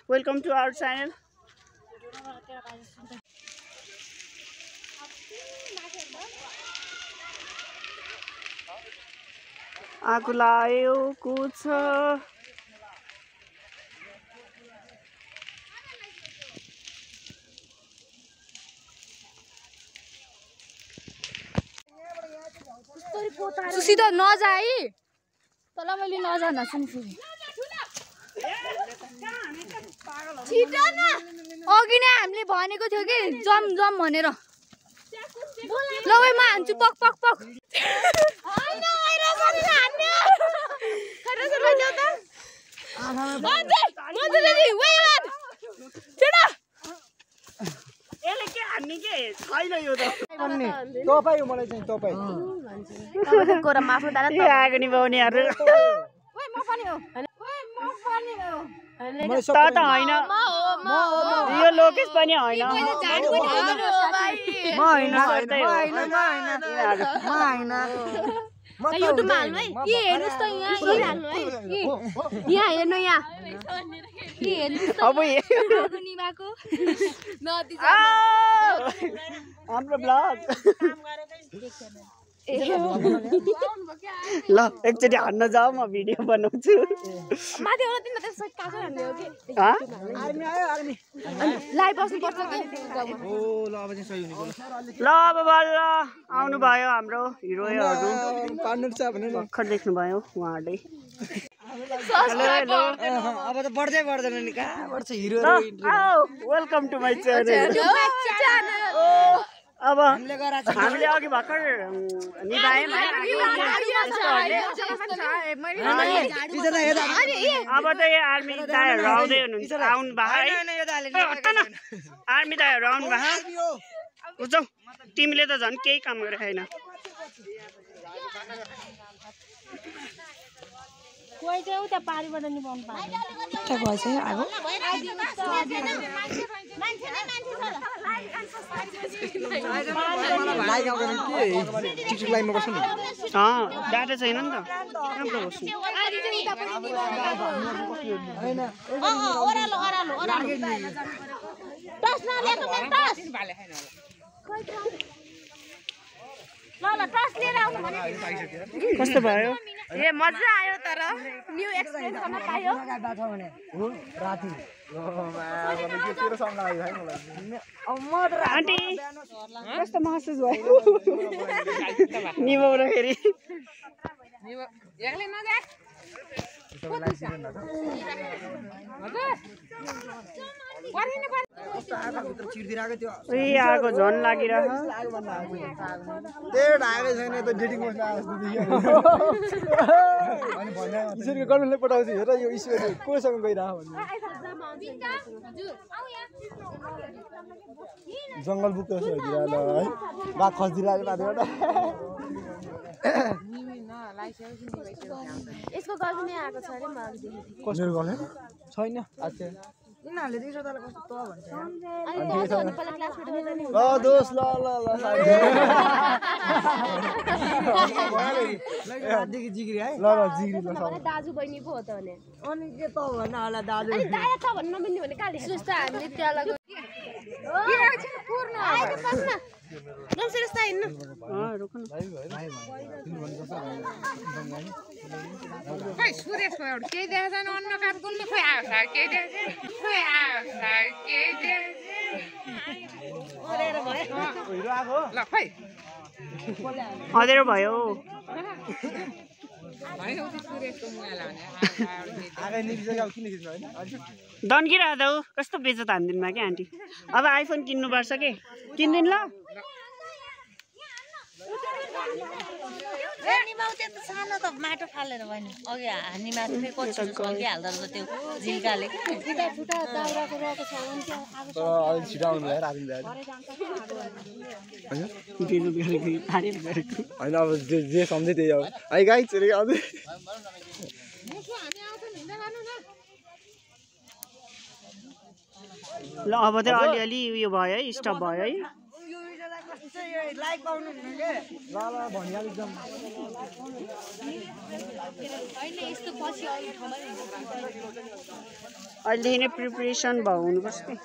welcome to our channel. आगो लागेको छ सुसी त नजाई तल मैले नजान सुन्छु छिटो न अघि नै हामीले भनेको थियो कि जम जम भनेर ल ओइ म हान्छु पक पक पक हैन हैन सरी हान्नु खरे सरी जाऊ त अझै मजले वेट छिटो एले के हान्ने के छैन यो त भन्ने तपाई हो मलाई चाहिँ तपाई तपाईको कोरा माफु दारा के आगो निभाउनेहरु ओइ म पनि हो ओइ म पनि हो त हैन यो लोकेश पनि हैन म हैन युट्युबमा हाल्नु है के हेर्नुस् त यहाँ हाल्नु है यहाँ हेर्नु यहाँ के हेर्नुस् अब निभाको नदी हाम्रो ब्लग ल एकचोटि हान्न जाऊ म भिडियो बनाउँछु माथि होला तिमी त सट कासो हान्ने हो कि आर्मी आयो आर्मी लाइभ बस्नु पर्छ के ओ ल अब चाहिँ सही हुने ल अब बल्ल आउनु भयो हाम्रो हिरोइनहरु पार्टनर छ भने भर्खर देख्नु भयो उहाँहरुले अब त बढ्दै बढ्दैन नि कहाँ बढ्छ hero welcome to my channel अब हामीले अघि भर्खर निभायौँ अब त यो आर्मी दाइहरु आउँदै हुनुहुन्छ आउनु भयो आर्मी दाइहरु आउनु भयो बुझ्छौ तिमीले त झन् केही काम गरेको छैन कोही चाहिँ उता पारीबाट निभाउनु पाएन ठ्याक भएछ आगो लाइक आउँदैन के टिकटक लाइनमा बस्नु नि डाटा छैन नि त कहाँबाट बस्नु हैन ओरालो ओरालो ओरालो टस नलिएको मेरो टस ल ल टस लिएर आउनु भने कस्तो भयो ए मजा आयो तर न्यू एक्सपीरियन्स गर्न पायो राति तेरो सामना आयो है मलाई आन्टी कस्तो महसुस भयो निभाउँदाखेरि एक्लै नजा आगो झन लागिरह त्यही ढाके छैन त डेटिङ बस्न आए जस्तो देखियो अनि भने ईश्वरको गर्मेन्टले पठाउँछु हेर यो ईश्वरले कोसँग गइरह भन्ने जङ्गल बुक जस्तो भइदिएर ल है बाघ खस्दिला माथिबाट यसको गर्मी आएको छ अरे मलाई देखेको कसरी गर्ले छैन अच्छा यिनीहरूले दिसो तले कस्तो त भन्छ ल दोस्त ल ल ल देखि जिग्री है ल ल जिग्री ल सब दाजु बहिनी पो हो त भने अनि के त भन्न होला दाजु अनि दाया त भन्नु नमिल्ने भने काले सुस्ता हामीले त्यहाँ लग के आछ पूर्ण आएको बस्न नमस्ते रस्ता हिँड्नु रोक्नु खै सुरेशको एउटा केही देखा छैन अन्न काट गुल्ने खोइ आयो सर केही देखा खोइ आयो सर केही हिरो आको ल खै अँधेरो भयो होइन उति सुरेशको मुगा लाउने आगे निस्किसक्यो किन खिच्नु हैन दन्किरहेको त कस्तो बेचत हान्दिनमा क्या आन्टी अब आइफोन किन्नुपर्छ के किन्दिन ल निमाउ त्यो त सानो त माटो फालेर भने अघि हानी माथि कच्ची सल्किहाल्दो रहेछ त्यो झिल्काले फुटा दाउराको रहेको छ भने त्यो आगो तर अलि छिटो आउनु भयो राति जाएर हैन अब जे सम्झे त्यही हो है गाइस रे आउँदै ल अब चाहिँ अलिअलि उयो भयो है स्टप भयो है लाइक पाउनु हुन्न के ल ल भनिहाल एकदम हैन यस्तो पछि आउने ठाउँमा अहिलेदेखि नै प्रिपरेसन भयो हुनुपर्छ नि